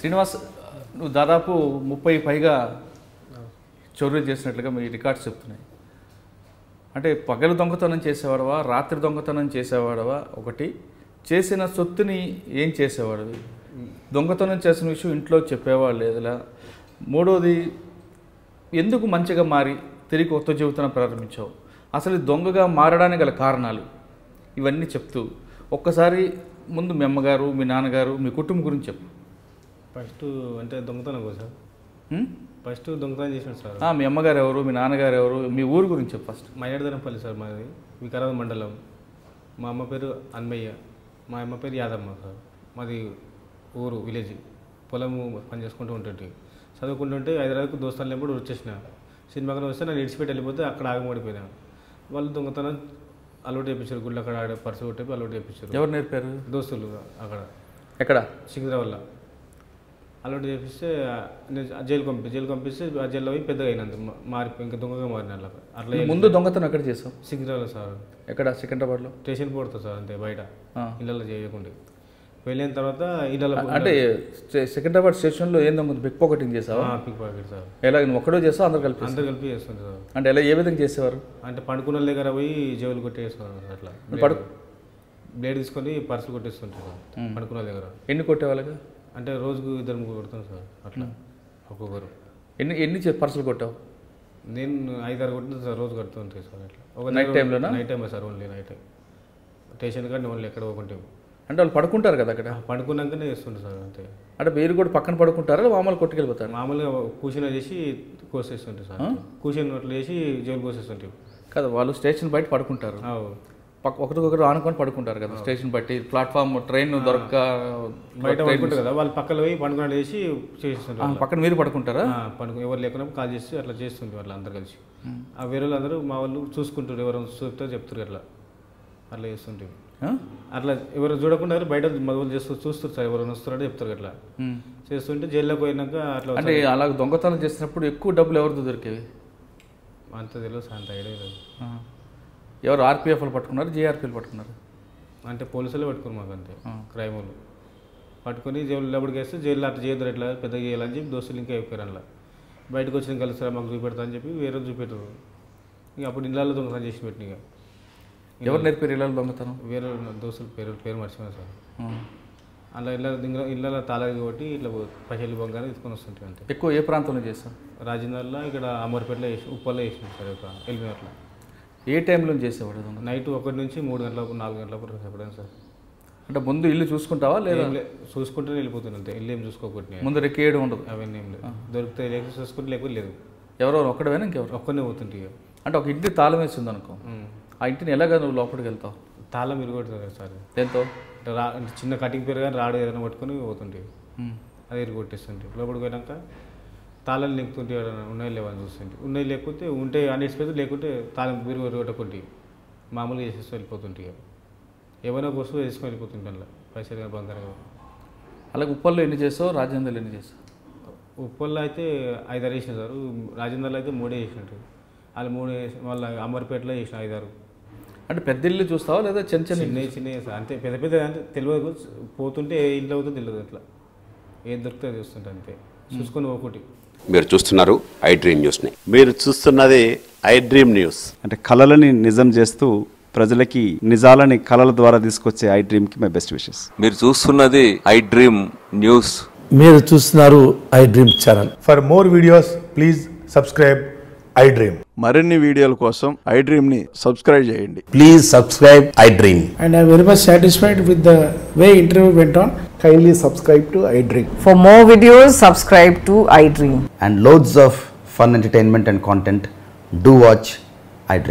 శ్రీనివాస్, నువ్వు దాదాపు 30 పైగా చోరీ చేసినట్లుగా మీ రికార్డ్స్ చెప్తున్నాయి. అంటే పగలు దొంగతనం చేసేవాడవా, రాత్రి దొంగతనం చేసేవాడవా? ఒకటి, చేసిన సొత్తుని ఏం చేసేవాడివి? దొంగతనం చేసిన విషయం ఇంట్లో చెప్పేవాడు లేదులా? మూడోది, ఎందుకు మంచిగా మారి తిరిగి కొత్త జీవితాన్ని ప్రారంభించావు? అసలు దొంగగా మారడానికి గల కారణాలు ఇవన్నీ చెప్తూ ఒక్కసారి ముందు మీ అమ్మగారు, మీ నాన్నగారు, మీ కుటుంబం గురించి చెప్పు. ఫస్ట్ అంటే దొంగతనం కదా సార్. ఫస్ట్ దొంగతనం చేసాను సార్. మీ అమ్మగారు ఎవరు, మీ నాన్నగారు ఎవరు, మీ ఊరు గురించి చెప్పు ఫస్ట్. మైనార్దనపల్లి సార్ మాది, వికారాబాద్ మండలం. మా అమ్మ పేరు అన్మయ్య, మా అమ్మ పేరు యాదమ్మ సార్. మాది ఊరు విలేజ్, పొలము పని చేసుకుంటూ ఉంటుంటే చదువుకుంటుంటే హైదరాబాద్కు దోస్తాను లేకపోతే వచ్చేసిన. సినిమాకి వస్తే నన్ను ఇడిచిపెట్టి వెళ్ళిపోతే అక్కడ ఆగమడిపోయినా. వాళ్ళు దొంగతనం అలవాటు చేయించారు, గుళ్ళు అక్కడ ఆడే పర్సు కొట్టి అలవాటు చేయించారు. ఎవరు నేర్పారు? దోస్తులు అక్కడ. ఎక్కడ? సికింద్రాబాద్లో అలవాటు చేపిస్తే జైలు పంపిస్తే ఆ జైల్లో పోయి పెద్దగా అయినందు మారిపోయి ఇంకా దొంగగా మారిన అట్లా. ముందు దొంగతనం ఎక్కడ చేస్తాం? సికింద్రాబాద్ సార్. ఎక్కడ? సికింద్రాబాద్లో స్టేషన్ పోడుతుంది సార్, అంతే బయట ఇళ్ళలో చేయకుండా. వెళ్ళిన తర్వాత ఇళ్ళలో అంటే సికింద్రాబాద్ స్టేషన్లో ఏం దొంగ పిక్ పాకెటింగ్ చేసావా? Pick pocket sir. ఎలా నువ్వు ఒక్కడో చేస్తావు? అందరు కలిపి చేస్తుంది సార్. అంటే ఎలా, ఏ విధంగా చేసేవారు? అంటే పండుకున్న దగ్గర పోయి జేబులు కొట్టేస్తున్నారు అట్లా. బ్లేడ్ తీసుకొని పర్సు కొట్టేస్తుంటారు సార్ పండుకున్న దగ్గర. ఎన్ని కొట్టేవాళ్ళగా? అంటే రోజుకు 2 కొడతాను సార్ అట్లా ఒక్కొక్కరు. ఎన్ని పర్సులు కొట్టావు? నేను 5-6 కొట్టిన సార్, రోజు కడుతుంటాయి సార్ అట్లా. ఒక నైట్ టైంలోనా? నైట్ టైమే sir, only night time. Station కానీ ఓన్లీ ఎక్కడ ఒకటి. అంటే వాళ్ళు పడుకుంటారు కదా అక్కడ? పడుకున్నాకనే చేస్తుంటారు సార్ అంతే. అంటే మీరు కూడా పక్కన పడుకుంటారా, మామూలు కొట్టుకెళ్ళిపోతారు? మామూలుగా కూర్చుని చేసి కోసేస్తుంటారు సార్. కూర్చొని అట్లా చేసి జైలు కోసేస్తుంటారు కదా. వాళ్ళు స్టేషన్ బయట పడుకుంటారు, ఒకరికొకరు ఆనుకొని పడుకుంటారు కదా స్టేషన్ బట్టి. ప్లాట్ఫామ్ ట్రైన్ దొరక్క బయట పడుకుంటారు కదా, వాళ్ళు పక్కన పోయి పండుకుని చేసి చేస్తుంటారు. పక్కన మీరు పడుకుంటారా? ఎవరు లేకుండా కాల్ చేసి అట్లా చేస్తుంటారు వాళ్ళు అందరు కలిసి. ఆ వేరే వాళ్ళందరూ మా వాళ్ళు చూసుకుంటారు, ఎవరు చూపుతారు చెప్తారు అట్లా అట్లా చేస్తుంటారు. అట్లా ఎవరు చూడకుండా బయట మొదలు చూస్తారు సార్, ఎవరు వస్తారంటే చెప్తారు అట్లా చేస్తుంటే. జైల్లోకి పోయినాక అట్లా. అంటే అలా దొంగతనం చేసినప్పుడు ఎక్కువ డబ్బులు ఎవరితో దొరికేవి? అంత తెలియదు సార్, అంత ఐడియా లేదు. ఎవరు ఆర్పిఎఫ్లు పట్టుకున్నారు, జేఆర్పీలు పట్టుకున్నారు? అంటే పోలీసులే పట్టుకున్నారు మాకు, అంతే క్రైమ్ వాళ్ళు పట్టుకొని జైలు లోపలికి వేస్తే జైల్లో అట్లా చేయద్దు, ఎట్లా పెద్దగా చేయాలని చెప్పి దోస్తులు ఇంకా అయిపోయారు. అలా బయటకు వచ్చిన కలుస్తారా మాకు చూపెడతా అని చెప్పి వేరే చూపెట్టారు. ఇక అప్పుడు ఇళ్ళల్లో దొంగతనం చేసి పెట్టిన. ఇక ఎవరు నేర్పారు ఇళ్ళలో దొంగతనం? వేరే దోస్తులు పేరు మర్చిపోయినా సార్. అలా ఇళ్ళ తాళాలు కొట్టి ఇట్లా పైసలు బంగారం తీసుకొని వస్తుంటాయి. అంతే. ఎక్కువ ఏ ప్రాంతంలో చేస్తాం? రాజేంద్రలో, ఇక్కడ అమర్పేటలో వేసి, ఉప్పల్లో వేసినాం సార్. ఒక ఎలిమినట్లా. ఏ టైంలో చేసేవాడు దొంగ? నైట్ 1 నుంచి 3 గంటలకు 4 గంటలకు చెప్పడం సార్. అంటే ముందు ఇల్లు చూసుకుంటావా లేదా? చూసుకుంటూనే వెళ్ళిపోతుంది అంతే, ఇల్లు ఏం చూసుకోకపోతే. ముందు రెక్కేయడం ఉండదు? అవన్నీ ఏం లేదు, దొరికితే చూసుకుంటే లేకపోతే లేదు. ఎవరో ఒక్కడవేనా ఇంకెవరు? ఒక్కనే పోతుంటే. అంటే ఒక ఇంటి తాళం వేసింది అనుకో, ఆ ఇంటిని ఎలాగ నువ్వు లోపలికి వెళ్తావు? తాళం ఇరుగొడుతుంది సార్. ఎంతో అంటే చిన్న కటింగ్ పేరు కానీ రాడు ఏదైనా పట్టుకొని పోతుంటే అది ఇరుగొట్టేస్తుంటే. లోపలికి పోయినాక తాళాలు నింపుతుంటే ఉన్నాయి లేవని చూస్తుంటే, ఉన్నాయి లేకపోతే ఉంటే అన్ఎక్స్పెక్టెడ్, లేకుంటే తాళం విరుగొట్టకుంటే మామూలుగా చేసేస్తూ వెళ్ళిపోతుంటే. ఏమైనా కోసం వేసుకొని వెళ్ళిపోతుంటే అలా పైసలు బంగారం. అలాగే ఉప్పల్లో ఎన్ని చేసావు, రాజేంద్రలో ఎన్ని చేసావు? ఉప్పల్లో అయితే 5-6 వేసిన సార్, రాజేంద్రలో అయితే 3 వేసినట్టు. వాళ్ళు 3 వేసి వాళ్ళ అమర్పేటలో వేసిన 5-6. అంటే పెద్ద ఇల్లు చూస్తావా లేదా చిన్న చిన్న సార్? అంతే పెద్ద పెద్ద అంటే తెలియదు, పోతుంటే ఏ ఇంట్లో అవుతుందో తెలియదు. అట్లా ఏం దొరికితే చూస్తుంటే అంతే, చూసుకొని ఒకటి. మీరు చూస్తున్నారు ఐ డ్రీమ్ న్యూస్ని. మీరు చూస్తున్నది ఐ డ్రీమ్ న్యూస్. అంటే కళలని నిజం చేస్తూ ప్రజలకి నిజాలని కళల ద్వారా తీసుకొచ్చే ఐ డ్రీమ్కి మై బెస్ట్ విషెస్. మీరు చూస్తున్నది ఐ డ్రీమ్ న్యూస్. మీరు చూస్తున్నారు I dream channel. For more videos please subscribe I dream. మరిన్ని వీడియోల కోసం ఐ డ్రీమ్ని సబ్స్క్రైబ్ చేయండి. Please subscribe I dream. And I am very much satisfied with the way interview went on. Kindly subscribe to I Dream. For more videos, subscribe to I Dream. And loads of fun entertainment and content. Do watch I Dream.